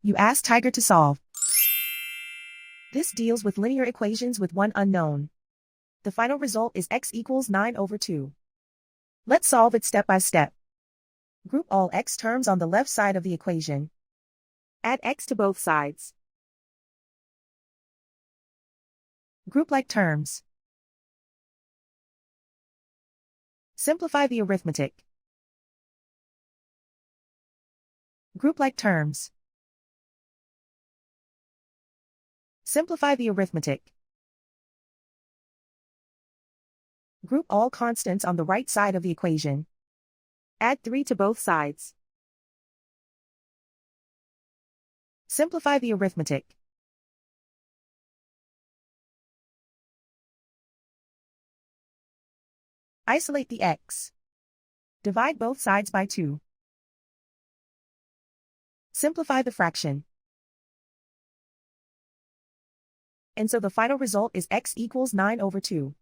You ask Tiger to solve. This deals with linear equations with one unknown. The final result is x equals 9/2. Let's solve it step by step. Group all x terms on the left side of the equation. Add x to both sides. Group like terms. Simplify the arithmetic. Group like terms. Simplify the arithmetic. Group all constants on the right side of the equation. Add 3 to both sides. Simplify the arithmetic. Isolate the x. Divide both sides by 2. Simplify the fraction. And so the final result is x equals 9/2.